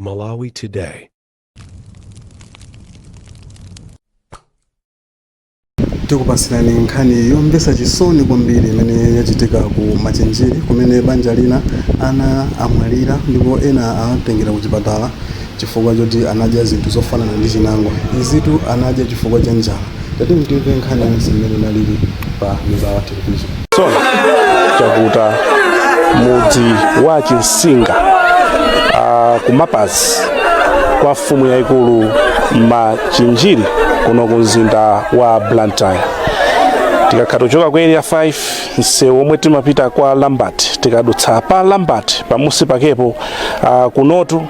Malawi Today. Tikupasirani nkhani yomvetsa chisoni kwambiri imene yachitika ku Machenjere kumene banja lina ana amwalira ndipo ena atengera ku chipatala chifukwa choti anadya zinthu zofanana ndi chinangwa. Izitu anadya chifukwa cha njala. Tati mtimve nkhani yonse imene inalili pa Mizawa Television. Tsono chakuta mudzi wa Chinsinga kumapazi kwa mfumu yaikulu Machenjere kuno ku mzinda wa Blantyre. Tikakhala kuchoka ku area 5 msewu omwe timapita kwa Lambert, tikadutsa pa Lambert pamusi pakepo kunotu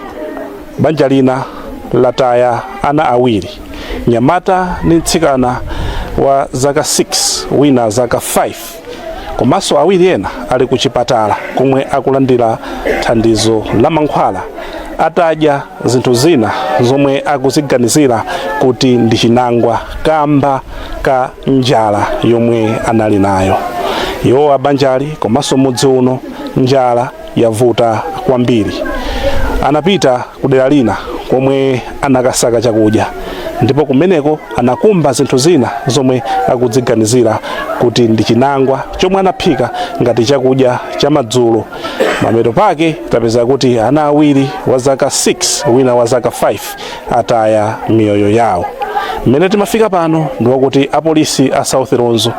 banja lina lataya ana awiri, nyamata ndi mtsikana wa zaka 6 wina zaka 5, komanso awiri ena ali ku chipatala komwe akulandira thandizo la mankhwala atadya zinthu zina zomwe akuziganizira kuti ndi chinangwa kamba ka njala yomwe anali nayo. Iwo abanjali komanso mudzi uno njala yavuta kwambiri. Anapita kudera lina komwe anakasaka chakudya, ndipo kumeneko anakumba zinthu zina zomwe akuziganizira kuti ndi chinangwa chomwe anaphika ngati chakudya cha madzulo. Mameto pake tapeza kuti ana awiri wa zaka 6 wina wa zaka 5 ataya miyoyo yawo. Mmene timafika pano ndi wakuti apolisi a South Ronzo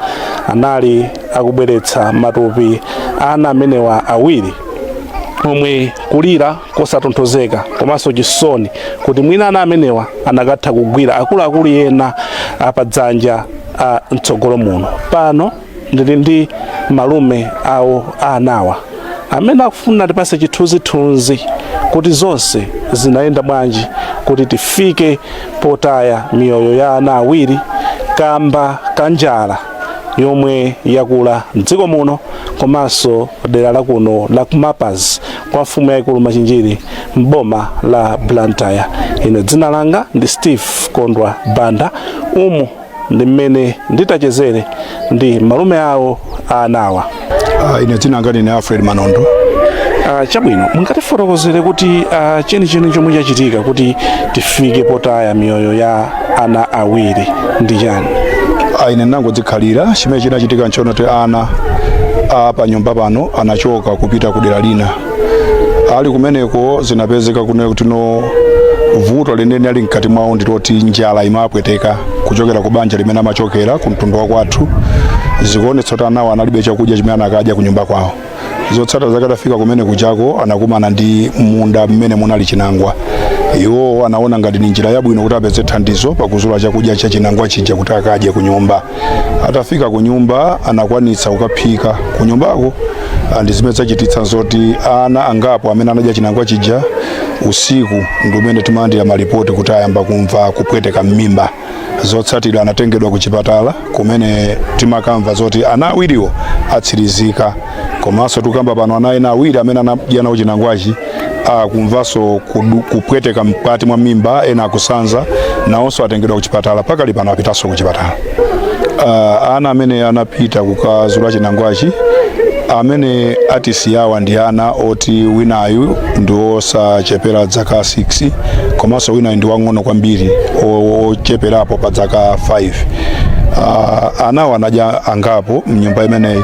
anali akubweretsa matupi ana amenewa awiri omwe kulira kosatonthozeka komanso chisoni kuti mwina ana amenewa anakatha kugwira akuluakulu ena apadzanja mtsogolo muno. Pano ndili ndi malume awo anawa amene akufuna tipase chithunzithunzi kuti zonse zinaenda bwanji kuti tifike potaya miyoyo ya ana awiri kamba kanjala yomwe yakula mdziko muno komanso dera la kuno la kumapazi kwa mfumu yaikulu Machenjere mboma la Blantyre. Ine dzina langa ndi Steve Kondwa Banda, umu ndi mmene nditachezere ndi malume awo anawa. Ine dzina langa ndi Alfred Manondo. Chabwino, mungatifotokozere kuti cheni chomwe chachitika kuti tifike potaya miyoyo ya ana awiri ndi chani? Ine nangodzikhalira chimene chinachitika nchono kuti ana pa nyumba pano anachoka kupita kudera lina. Ali kumeneko zinapezeka kuti no vuto linene ali mkati mwawo nditoti njala imapweteka kuchokera ku banja limene amachokera ku mtundu wa kwathu. Zikuonetsa kuti anawo analibe chakudya chimene anakadya ku nyumba kwawo. Zotsata zakatafika kumene kuchako anakumana ndi munda mmene munali chinangwa. Iwo anaona ngati ni njira yabwino kuti apeze thandizo pakuzula chakudya cha chinangwa chija kuti akadye ku nyumba. Atafika ku nyumba anakwanitsa kukaphika ku nyumbako, ndi zimene zachititsa zoti ana angapo amene anadya chinangwa chija usiku ndi umene timalandira malipoti kuti ayamba kumva kupweteka m'mimba. Zotsatira anatengedwa ku chipatala kumene timakamva zoti ana awiriwo atsirizika, komanso tukamba pano ana ena awiri amene anadya nawo chinangwachi akumvanso kupweteka mkati mwa mimba, ena akusanza nawonso atengedwa ku chipatala, pakali pano apitanso ku chipatala. Ana amene anapita kukazula chinangwachi amene atisiyawa ndi ana oti winayu ndi osachepera zaka 6 komanso winayu ndi wang'ono kwambiri ocheperapo pa zaka 5. Anawo anadya angapo mnyumba imeneyi,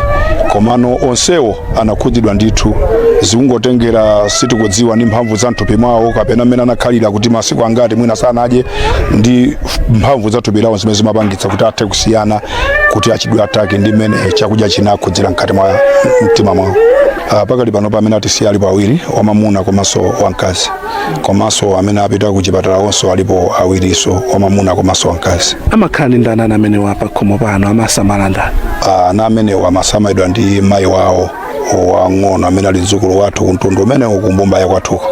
komano onsewo anakhudzidwa ndithu. Zikungotengera sitikudziwa ndi mphamvu za mthupi mwawo kapena amene anakhalira kuti masiku angati mwina sanadye ndi mphamvu za thupi lawo zimene zimapangitsa kuti athe kusiyana kuti achidwe atake ndi mmene chakudya chinakhudzira mkati mwa mtima mwawo. Pakali pano pamene atisiya alipo awiri, wamamuna komanso wamkazi, komanso amene apita ku chipatala onso alipo awiriso, wamamuna komanso wamkazi. Amakhala ndi ndani amene wapa khomo pano amasamala ndani? Ana amene amasamalidwa ndi mayi wawo wang'ono amene ali mdzukulu wathu kumtundu umene ukumbumba ya kwathuka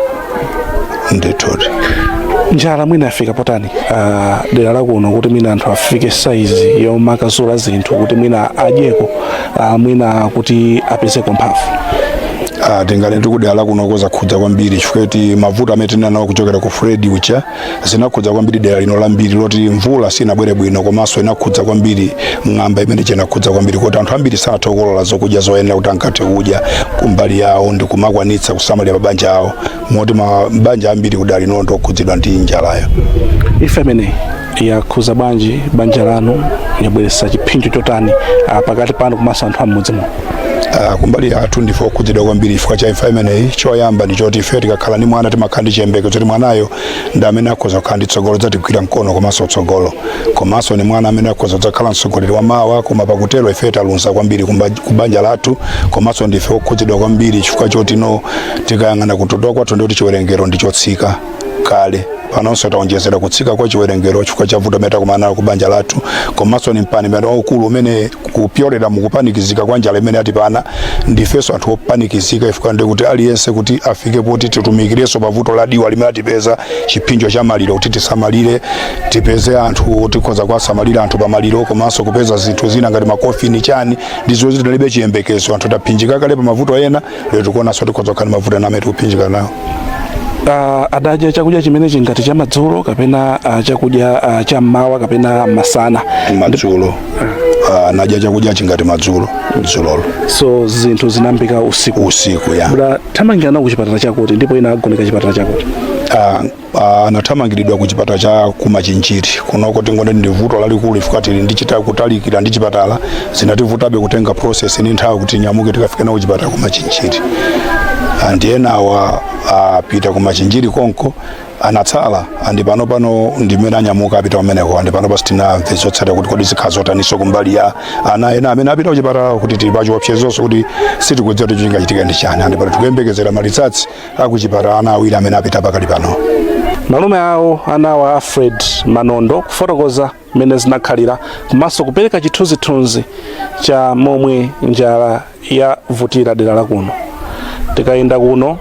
ndithudi. Njala mwina afika potani dera la kuno kuti mwina anthu afike saizi yomakazula zinthu kuti mwina adyeko mwina kuti apezeko mphamvu? tingale tikudala kuno koza khudza kwambiri chifukwa mavuto amene tinanawo kuchokera ku Fred ucha zinakhudza kwambiri dera lino lambiri loti mvula sinabwere bwino komanso inakhudza kwambiri ng'amba imene inakhudza kwambiri kuti anthu ambiri sanatokolola zokudya zoyenera kuti ankathe kudya kumbali yawo ndi kumakwanitsa kusamalira mabanja awo moti mabanja ambiri kudera lino ndokhudzidwa ndi njalayo. Ife amene yakhudza bwanji banja lanu yabweretsa chipinjo chotani pakati pano komanso anthu amudzi muno? Kumbali yathu ndife okhudzidwa kwambiri chifukwa cha imfa imeneyi. Choyamba ndi choti ife tikakhala ndi mwana timakhala ndi chiyembekezo kuti mwanayo ndi amene akhoza kukhala ndi tsogolo zatigwira mkono komanso tsogolo, komanso ni mwana amene akhoza kudzakhala mtsogoleri wa mawa. Koma pakutero ife talunza kwambiri kubanja lathu, komanso ndife okhudzidwa kwambiri chifukwa choti tikayang'ana kutotoka kwathu ndikuti chiwerengero ndi chotsika kale. Panonso taonjezera kutsika kwa chiwerengero chifukwa cha vuto meta kumana kubanja lathu, komanso ni mpani meta waukulu umene kupyolera mukupanikizika kwa njala imene atipana ndifeso anthu opanikizika ifika ndikuti aliyense kuti afike poti titumikireso pavuto la diwa limene atipeza chipinjo cha maliro kuti tisamalire tipeze anthu tikhoza kwasamalira anthu pamaliro, komanso kupeza zinthu zina ngati makofini chani ndizo zitalibe chiyembekezo anthu tapinjika kale pa mavuto ena lero tikuonanso tikhoza kukhala mavuto ena amene tikupinjika nawo. Adadya chakudya chimene chingati cha madzulo kapena chakudya cha mmawa kapena masana? Madzulo. Nadya chakudya chingati madzulo dzulolo. So zinthu zinambika usiku ya. Bula thamangira nawo kuchipatala chakuti ndipo ina agoneka chipatala chakuti? Anathamangiridwa kuchipatala cha kumachinjiri kunoko tingone ndi vuto lalikulu ifika tili ndichita kutalikira ndi chipatala zinativutabe kutenga process ni nthawi kuti nyamuke tikafika nawo kuchipatala kumachinjiri. Ena apita kumachinjiri konko anatsala andi pano ndimene anyamuka apita pameneko andi pano pasitina zotsata kuti kodi zikhazotaniso kumbali ya ana ena amene apita kuchipatala kuti tili pachiopsezonso kuti sitikudziwa kuti chingachitika ndi chani andi pano tikuyembekezera malitsatsi akuchipatala ana awiri amene apita pakali pano. Malume awo anawa Fred Manondo kufotokoza mene zinakhalira komanso kupereka chithunzithunzi cha momwe njala ya vutira dera la kuno. Tikayenda kuno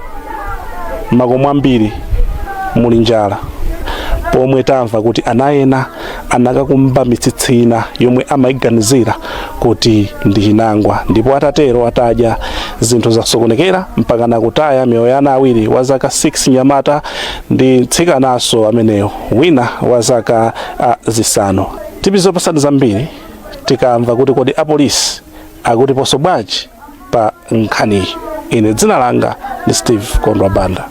makomo ambiri muli njala pomwe tamva kuti ana ena anakakumba mitsitsina yomwe amayiganizira kuti ndi chinangwa ndipo atatero atadya zinthu zasokonekera mpaka nakutaya miyoyo ya ana awiri wa zaka 6 nyamata ndi tsikanaso ameneyo wina wa zaka zisanu. Tipizopasani zambiri tikamva kuti kodi apolisi akuti poso bwanji pa nkhaniyi. Ine dzina langa ndi Steve Kondwa Banda.